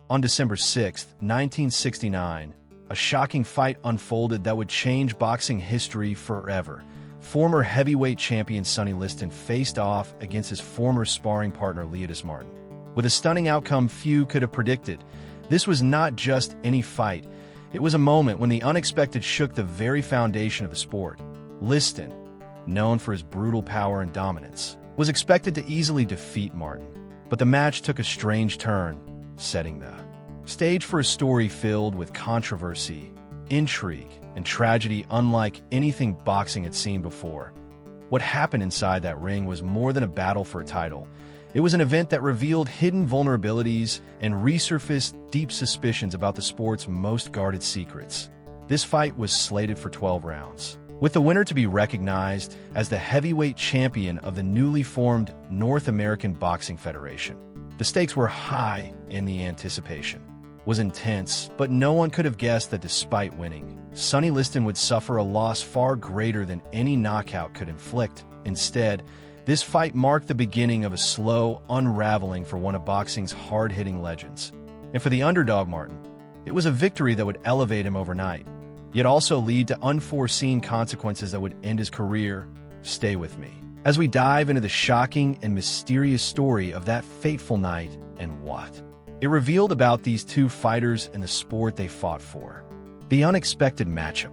On December 6, 1969, a shocking fight unfolded that would change boxing history forever. Former heavyweight champion Sonny Liston faced off against his former sparring partner Leotus Martin. With a stunning outcome few could have predicted, this was not just any fight. It was a moment when the unexpected shook the very foundation of the sport. Liston, known for his brutal power and dominance, was expected to easily defeat Martin. But the match took a strange turn, setting the stage for a story filled with controversy, intrigue, and tragedy unlike anything boxing had seen before. What happened inside that ring was more than a battle for a title. It was an event that revealed hidden vulnerabilities and resurfaced deep suspicions about the sport's most guarded secrets. This fight was slated for 12 rounds, with the winner to be recognized as the heavyweight champion of the newly formed North American Boxing Federation. The stakes were high and the anticipation was intense, but no one could have guessed that despite winning, Sonny Liston would suffer a loss far greater than any knockout could inflict. Instead, this fight marked the beginning of a slow unraveling for one of boxing's hard-hitting legends. And for the underdog Martin, it was a victory that would elevate him overnight, yet also lead to unforeseen consequences that would end his career. Stay with me as we dive into the shocking and mysterious story of that fateful night and what it revealed about these two fighters and the sport they fought for. The unexpected matchup.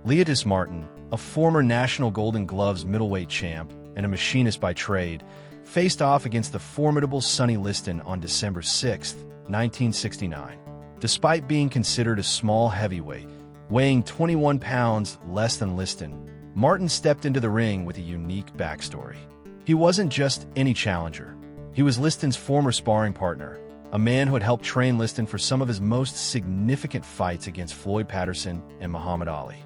Leotus Martin, a former National Golden Gloves middleweight champ and a machinist by trade, faced off against the formidable Sonny Liston on December 6, 1969. Despite being considered a small heavyweight, weighing 21 pounds less than Liston, Martin stepped into the ring with a unique backstory. He wasn't just any challenger. He was Liston's former sparring partner, a man who had helped train Liston for some of his most significant fights against Floyd Patterson and Muhammad Ali.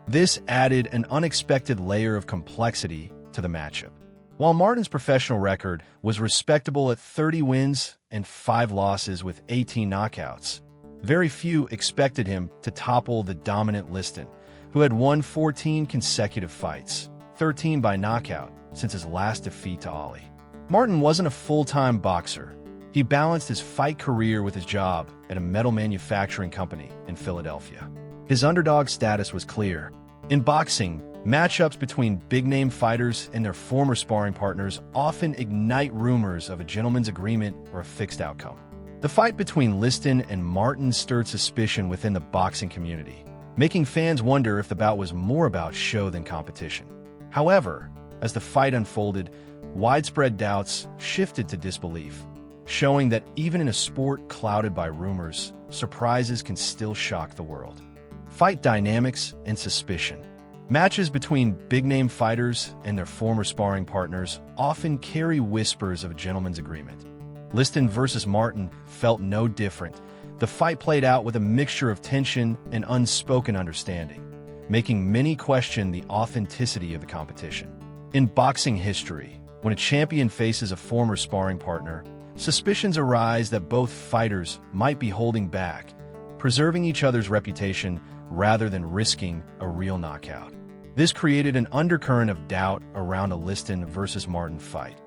This added an unexpected layer of complexity to the matchup. While Martin's professional record was respectable at 30 wins and 5 losses with 18 knockouts, very few expected him to topple the dominant Liston, who had won 14 consecutive fights, 13 by knockout, since his last defeat to Ali. Martin wasn't a full-time boxer. He balanced his fight career with his job at a metal manufacturing company in Philadelphia. His underdog status was clear. In boxing, matchups between big-name fighters and their former sparring partners often ignite rumors of a gentleman's agreement or a fixed outcome. The fight between Liston and Martin stirred suspicion within the boxing community, making fans wonder if the bout was more about show than competition. However, as the fight unfolded, widespread doubts shifted to disbelief, showing that even in a sport clouded by rumors, surprises can still shock the world. Fight dynamics and suspicion. Matches between big-name fighters and their former sparring partners often carry whispers of a gentleman's agreement. Liston versus Martin felt no different. The fight played out with a mixture of tension and unspoken understanding, making many question the authenticity of the competition. In boxing history, when a champion faces a former sparring partner, suspicions arise that both fighters might be holding back, preserving each other's reputation rather than risking a real knockout. This created an undercurrent of doubt around a Liston versus Martin fight,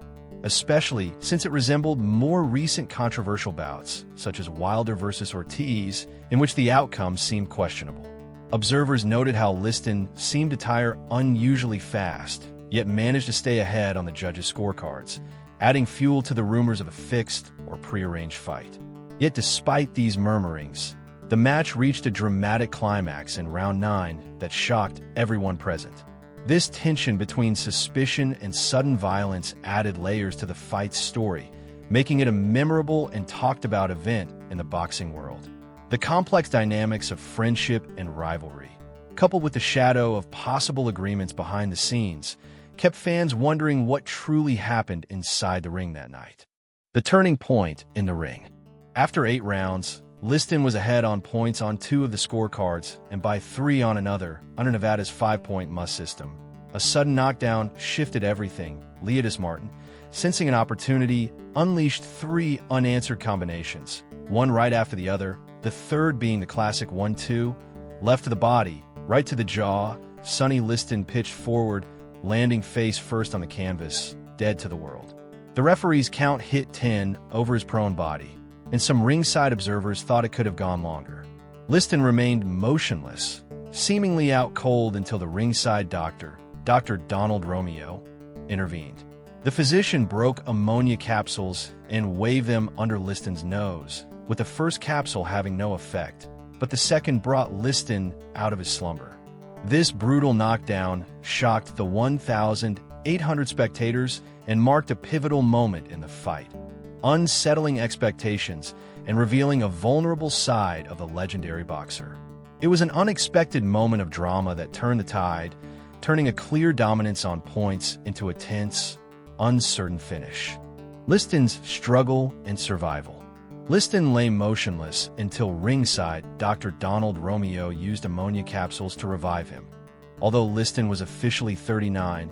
especially since it resembled more recent controversial bouts, such as Wilder versus Ortiz, in which the outcome seemed questionable. Observers noted how Liston seemed to tire unusually fast, yet managed to stay ahead on the judges' scorecards, adding fuel to the rumors of a fixed or prearranged fight. Yet despite these murmurings, the match reached a dramatic climax in round 9 that shocked everyone present. This tension between suspicion and sudden violence added layers to the fight's story, making it a memorable and talked-about event in the boxing world. The complex dynamics of friendship and rivalry, coupled with the shadow of possible agreements behind the scenes, kept fans wondering what truly happened inside the ring that night. The turning point in the ring. After 8 rounds, Liston was ahead on points on 2 of the scorecards and by 3 on another under Nevada's 5-point must system. A sudden knockdown shifted everything. Leotus Martin, sensing an opportunity, unleashed 3 unanswered combinations, one right after the other, the third being the classic 1-2, left to the body, right to the jaw. Sonny Liston pitched forward, landing face first on the canvas, dead to the world. The referee's count hit 10 over his prone body, and some ringside observers thought it could have gone longer. Liston remained motionless, seemingly out cold until the ringside doctor, Dr. Donald Romeo, intervened. The physician broke ammonia capsules and waved them under Liston's nose, with the first capsule having no effect, but the second brought Liston out of his slumber. This brutal knockdown shocked the 1,800 spectators and marked a pivotal moment in the fight, unsettling expectations and revealing a vulnerable side of the legendary boxer. It was an unexpected moment of drama that turned the tide, turning a clear dominance on points into a tense, uncertain finish. Liston's struggle and survival. Liston lay motionless until ringside Dr. Donald Romeo used ammonia capsules to revive him. Although Liston was officially 39,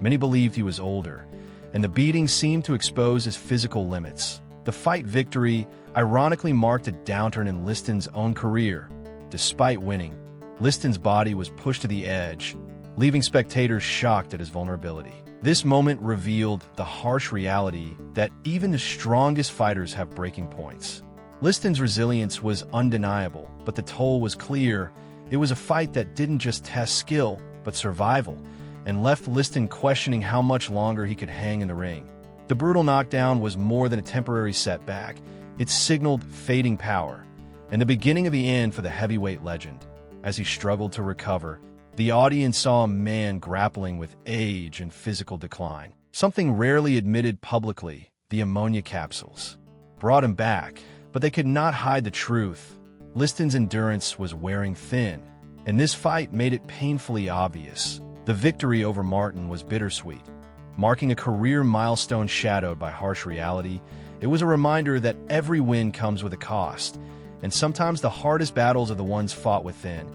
many believed he was older, and the beating seemed to expose his physical limits. The fight victory ironically marked a downturn in Liston's own career. Despite winning, Liston's body was pushed to the edge, leaving spectators shocked at his vulnerability. This moment revealed the harsh reality that even the strongest fighters have breaking points. Liston's resilience was undeniable, but the toll was clear. It was a fight that didn't just test skill, but survival, and left Liston questioning how much longer he could hang in the ring. The brutal knockdown was more than a temporary setback. It signaled fading power, and the beginning of the end for the heavyweight legend. As he struggled to recover, the audience saw a man grappling with age and physical decline. Something rarely admitted publicly, the ammonia capsules brought him back, but they could not hide the truth. Liston's endurance was wearing thin, and this fight made it painfully obvious. The victory over Martin was bittersweet, marking a career milestone shadowed by harsh reality. It was a reminder that every win comes with a cost, and sometimes the hardest battles are the ones fought within.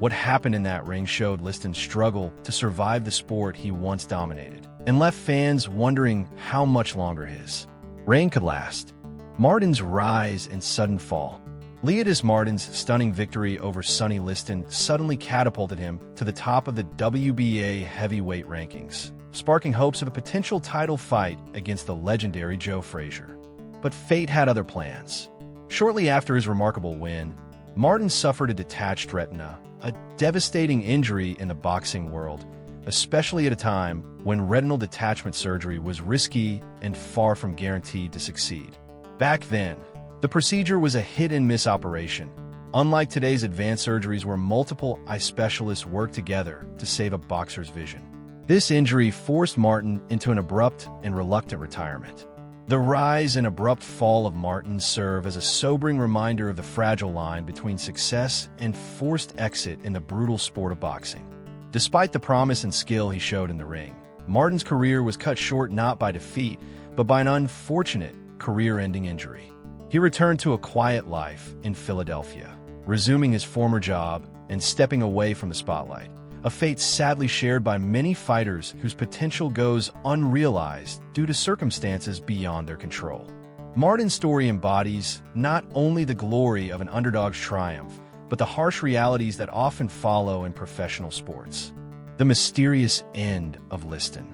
What happened in that ring showed Liston's struggle to survive the sport he once dominated, and left fans wondering how much longer his reign could last. Martin's rise and sudden fall. Leotus Martin's stunning victory over Sonny Liston suddenly catapulted him to the top of the WBA heavyweight rankings, sparking hopes of a potential title fight against the legendary Joe Frazier. But fate had other plans. Shortly after his remarkable win, Martin suffered a detached retina, a devastating injury in the boxing world, especially at a time when retinal detachment surgery was risky and far from guaranteed to succeed. Back then, the procedure was a hit-and-miss operation, unlike today's advanced surgeries where multiple eye specialists work together to save a boxer's vision. This injury forced Martin into an abrupt and reluctant retirement. The rise and abrupt fall of Martin serve as a sobering reminder of the fragile line between success and forced exit in the brutal sport of boxing. Despite the promise and skill he showed in the ring, Martin's career was cut short not by defeat, but by an unfortunate career-ending injury. He returned to a quiet life in Philadelphia, resuming his former job and stepping away from the spotlight, a fate sadly shared by many fighters whose potential goes unrealized due to circumstances beyond their control. Martin's story embodies not only the glory of an underdog's triumph, but the harsh realities that often follow in professional sports. The mysterious end of Liston.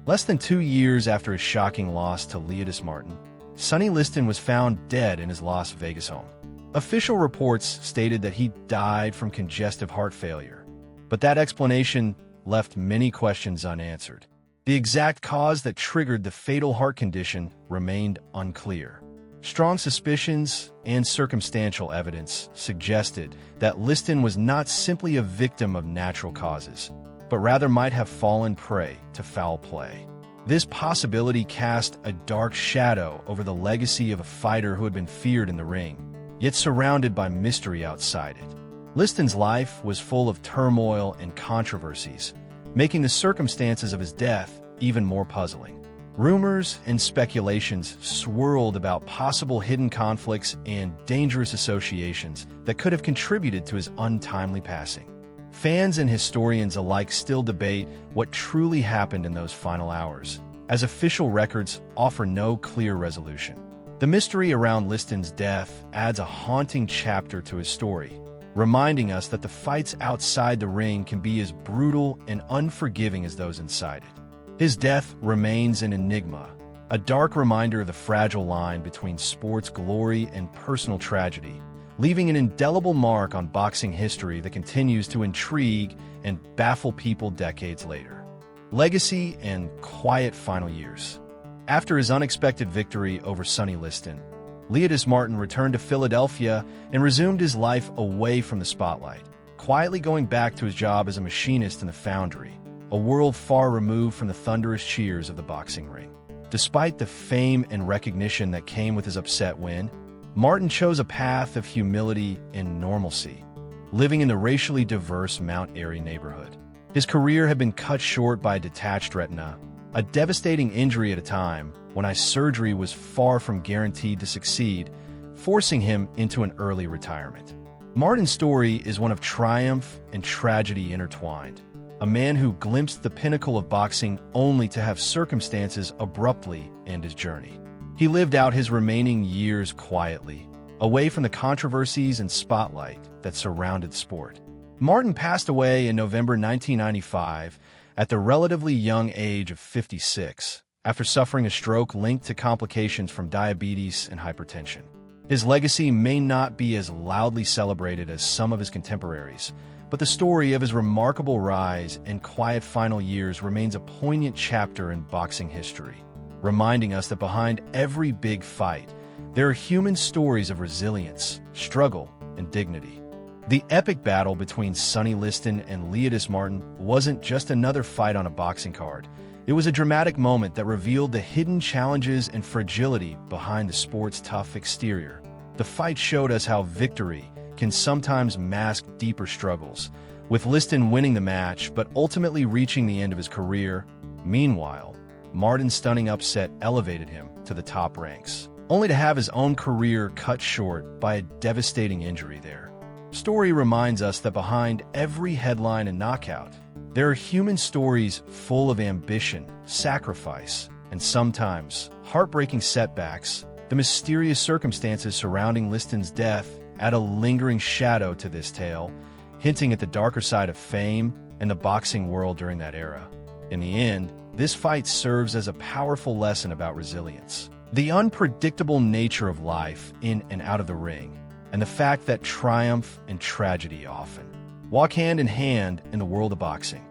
Less than 2 years after his shocking loss to Leotus Martin, Sonny Liston was found dead in his Las Vegas home. Official reports stated that he died from congestive heart failure, but that explanation left many questions unanswered. The exact cause that triggered the fatal heart condition remained unclear. Strong suspicions and circumstantial evidence suggested that Liston was not simply a victim of natural causes, but rather might have fallen prey to foul play. This possibility cast a dark shadow over the legacy of a fighter who had been feared in the ring, yet surrounded by mystery outside it. Liston's life was full of turmoil and controversies, making the circumstances of his death even more puzzling. Rumors and speculations swirled about possible hidden conflicts and dangerous associations that could have contributed to his untimely passing. Fans and historians alike still debate what truly happened in those final hours, as official records offer no clear resolution. The mystery around Liston's death adds a haunting chapter to his story, reminding us that the fights outside the ring can be as brutal and unforgiving as those inside it. His death remains an enigma, a dark reminder of the fragile line between sports glory and personal tragedy, leaving an indelible mark on boxing history that continues to intrigue and baffle people decades later. Legacy and quiet final years. After his unexpected victory over Sonny Liston, Leotus Martin returned to Philadelphia and resumed his life away from the spotlight, quietly going back to his job as a machinist in the foundry, a world far removed from the thunderous cheers of the boxing ring. Despite the fame and recognition that came with his upset win, Martin chose a path of humility and normalcy, living in the racially diverse Mount Airy neighborhood. His career had been cut short by a detached retina, a devastating injury at a time when eye surgery was far from guaranteed to succeed, forcing him into an early retirement. Martin's story is one of triumph and tragedy intertwined, a man who glimpsed the pinnacle of boxing only to have circumstances abruptly end his journey. He lived out his remaining years quietly, away from the controversies and spotlight that surrounded sport. Martin passed away in November 1995 at the relatively young age of 56, after suffering a stroke linked to complications from diabetes and hypertension. His legacy may not be as loudly celebrated as some of his contemporaries, but the story of his remarkable rise and quiet final years remains a poignant chapter in boxing history, reminding us that behind every big fight, there are human stories of resilience, struggle, and dignity. The epic battle between Sonny Liston and Leotus Martin wasn't just another fight on a boxing card. It was a dramatic moment that revealed the hidden challenges and fragility behind the sport's tough exterior. The fight showed us how victory can sometimes mask deeper struggles, with Liston winning the match but ultimately reaching the end of his career. Meanwhile, Martin's stunning upset elevated him to the top ranks, only to have his own career cut short by a devastating injury there. Story reminds us that behind every headline and knockout, there are human stories full of ambition, sacrifice, and sometimes heartbreaking setbacks. The mysterious circumstances surrounding Liston's death add a lingering shadow to this tale, hinting at the darker side of fame and the boxing world during that era. In the end, this fight serves as a powerful lesson about resilience, the unpredictable nature of life in and out of the ring, and the fact that triumph and tragedy often walk hand in hand in the world of boxing.